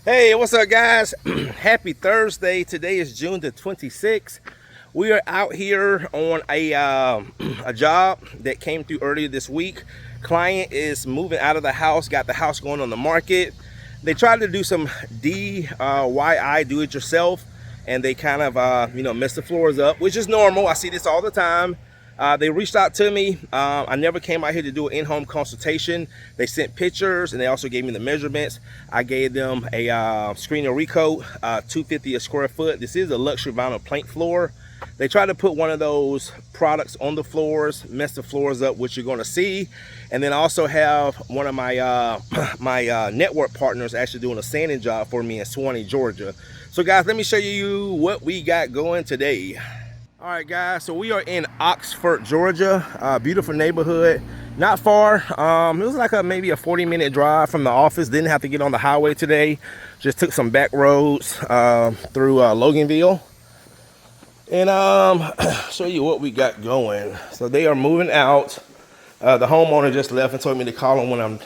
Hey, what's up, guys? Happy Thursday. Today is June the 26th. We are out here on a job that came through earlier this week. Client is moving out of the house, got the house going on the market. They tried to do some DIY, do it yourself, and they kind of messed the floors up, which is normal. I see this all the time. They reached out to me. I never came out here to do an in-home consultation. They sent pictures and they also gave me the measurements. I gave them a Screen Recoat, $250 a square foot. This is a luxury vinyl plank floor. They tried to put one of those products on the floors, mess the floors up, which you're going to see. And then I also have one of my my network partners actually doing a sanding job for me in Swanee, Georgia. So guys, let me show you what we got going today. All right, guys, so we are in Oxford, Georgia. Beautiful neighborhood, not far. It was like maybe a 40-minute drive from the office. Didn't have to get on the highway today. Just took some back roads through Loganville. And show you what we got going. So they are moving out. The homeowner just left and told me to call him when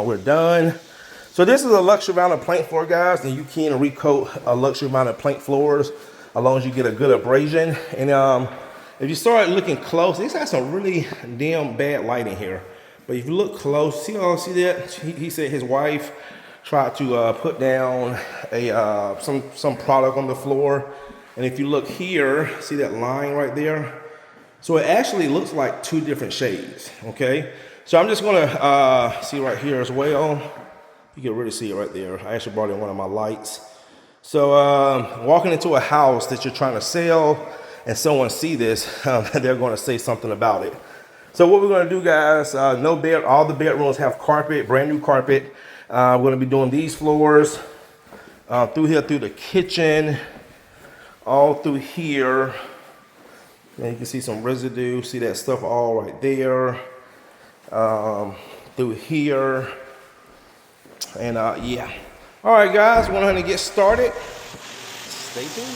we're done. So this is a luxury vinyl plank floor, guys, and you can recoat a luxury vinyl plank floors as long as you get a good abrasion. And if you start looking close, this has some really damn bad lighting here. But if you look close, see that? He said his wife tried to put down a some product on the floor. And if you look here, see that line right there? So it actually looks like two different shades, okay? So I'm just gonna see right here as well. You can really see it right there. I actually brought in one of my lights. So walking into a house that you're trying to sell and someone see this, they're gonna say something about it. So what we're gonna do, guys, all the bedrooms have carpet, brand new carpet. We're gonna be doing these floors through here, through the kitchen, all through here. And you can see some residue, see that stuff all right there. Through here, and yeah. All right, guys, we're gonna get started. Stay tuned.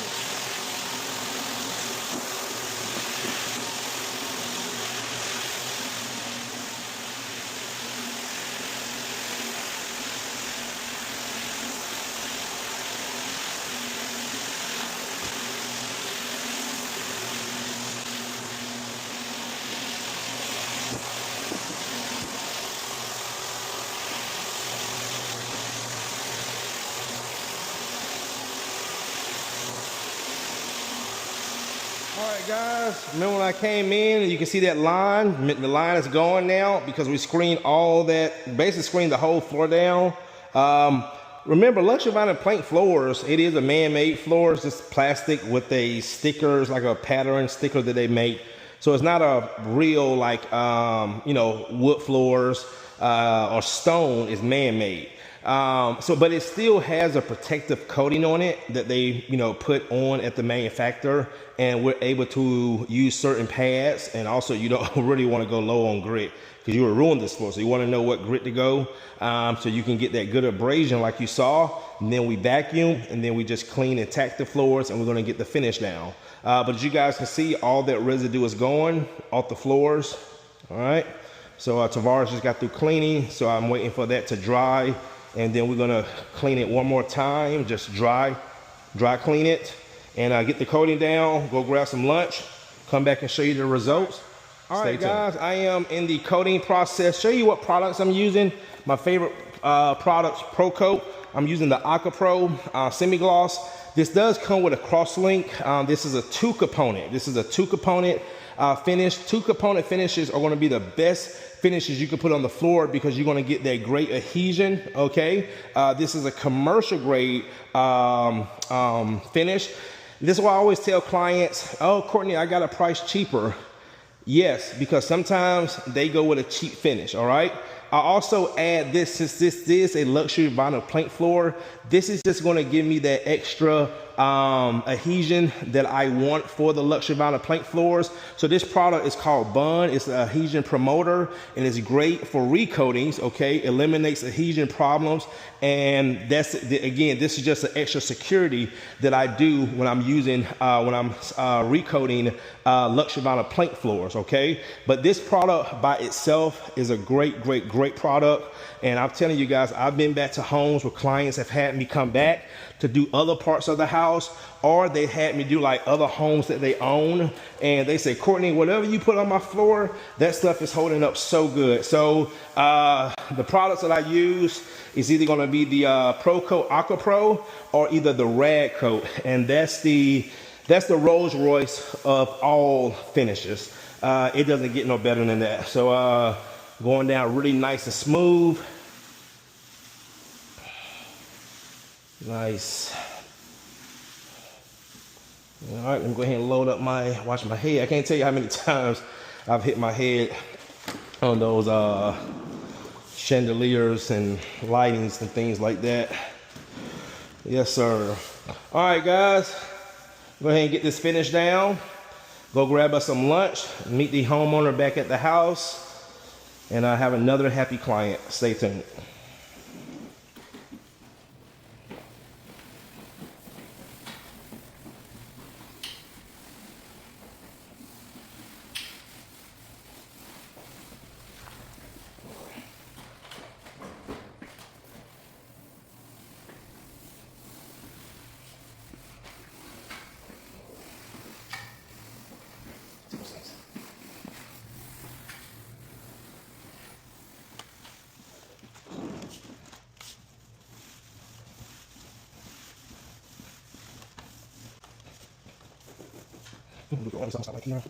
All right, guys, remember when I came in, you can see that line, the line is going now because we screened all that, basically screened the whole floor down. Remember, luxury vinyl plank floors, it is a man-made floor. It's just plastic with a stickers, like a pattern sticker that they make. So it's not a real, like, wood floors or stone. It's man-made. But it still has a protective coating on it that they, put on at the manufacturer, and we're able to use certain pads. And also, you don't really want to go low on grit because you will ruin this floor. So you want to know what grit to go, so you can get that good abrasion like you saw. And then we vacuum, and then we just clean and tack the floors, and we're going to get the finish down. But as you guys can see, all that residue is going off the floors. All right. So Tavares just got through cleaning, so I'm waiting for that to dry. And then we're gonna clean it one more time, just dry clean it, and get the coating down, go grab some lunch, come back and show you the results. All right, guys, I am in the coating process. Show you what products I'm using. My favorite products, Pro Coat. I'm using the Aqua Pro semi-gloss. This does come with a cross link. This is a two component finish. Two component finishes are gonna be the best finishes you can put on the floor because you're going to get that great adhesion. Okay, this is a commercial grade finish. This is why I always tell clients, oh, Courtney, I got a price cheaper. Yes, because sometimes they go with a cheap finish. All right, I also add this, since this is a luxury vinyl plank floor, this is just going to give me that extra adhesion that I want for the luxury vinyl plank floors. So this product is called Bond. It's an adhesion promoter, and it's great for recoatings. Okay, eliminates adhesion problems, and that's again, this is just an extra security that I do when I'm using recoating luxury vinyl plank floors. Okay, but this product by itself is a great product. And I'm telling you guys, I've been back to homes where clients have had me come back to do other parts of the house, or they had me do like other homes that they own, and they say, Courtney, whatever you put on my floor, that stuff is holding up so good. So the products that I use is either going to be the Pro Coat Aqua Pro or either the Rad Coat, and that's the Rolls Royce of all finishes. It doesn't get no better than that. So going down really nice and smooth. Nice. All right, let me go ahead and load up watch my head. I can't tell you how many times I've hit my head on those chandeliers and lightings and things like that. Yes, sir. All right, guys, go ahead and get this finished down. Go grab us some lunch, meet the homeowner back at the house, and I have another happy client. Stay tuned. Like here.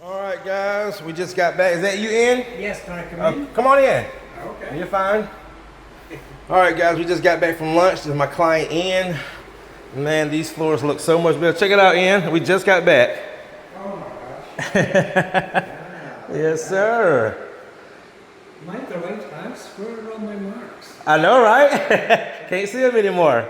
All right, guys, we just got back. Is that you in? Yes, can I come in? Come on in. Okay. You're fine. All right, guys, we just got back from lunch. This is my client, Ian. Man, these floors look so much better. Check it out, Ian. We just got back. Oh, my gosh. Yeah. Yes, sir. Mind the right time, squared on my marks. I know, right? Can't see them anymore.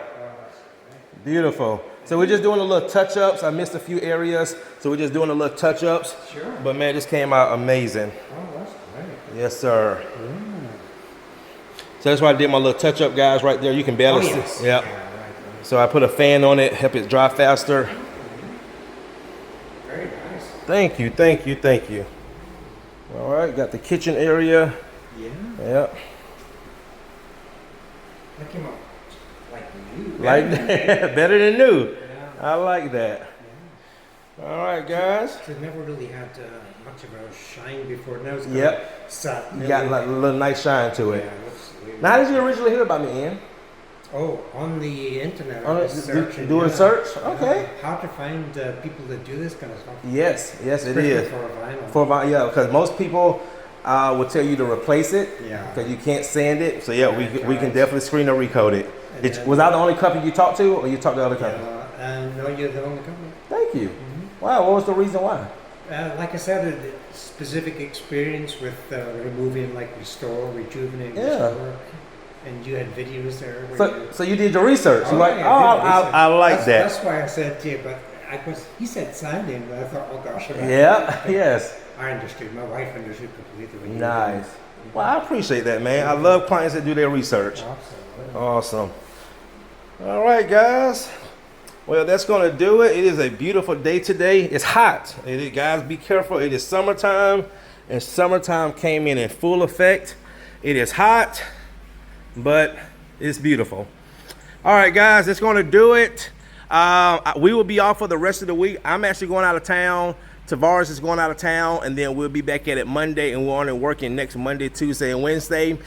Beautiful. So we're just doing a little touch-ups. I missed a few areas, so we're just doing a little touch-ups. Sure. But man, this came out amazing. Oh, that's great. Yes, sir. Yeah. So that's why I did my little touch-up, guys, right there. You can barely see. Yes. Yep. Yeah, right. So I put a fan on it, help it dry faster. Very nice. Thank you, thank you, thank you. All right, got the kitchen area. Yeah. Yep. That came out like new. Like better than new. Yeah. I like that. Yeah. All right, guys. It's never really had much of a shine before. Now it's Yep. Sat You got a little nice shine to it. Yeah, it looks really Now, how did you originally hear about me, Ian? Oh, on the internet. On I it, was searching, doing yeah. search? Okay. Yeah. How to find people that do this kind of stuff. Yes, yes, it Especially is. for vinyl. For vinyl, yeah, because most people will tell you to replace it. Yeah. Because you can't sand it. So yeah, Yeah, we can definitely screen or recoat it. And Was I the only company you talked to, or you talked to other companies? No, you're the only company. Thank you. Mm-hmm. Wow, what was the reason why? Like I said, a specific experience with removing, like restore, rejuvenate, Yeah. restore. And you had videos there. Where So you did your research. You're like, yeah, I like that. That's why I said to you, but he said sanding, but I thought, oh gosh. Yeah, yes. I understood. My wife understood completely. When you Nice. Well, I appreciate that, man. I love clients that do their research. Absolutely. Awesome. All right, guys. Well, that's going to do it. It is a beautiful day today. It's hot. Guys, be careful. It is summertime, and summertime came in full effect. It is hot, but it's beautiful. All right, guys, that's going to do it. We will be off for the rest of the week. I'm actually going out of town. Tavares is going out of town, and then we'll be back at it Monday, and we're on and working next Monday, Tuesday, and Wednesday.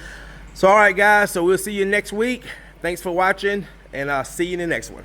So, all right, guys, so we'll see you next week. Thanks for watching, and I'll see you in the next one.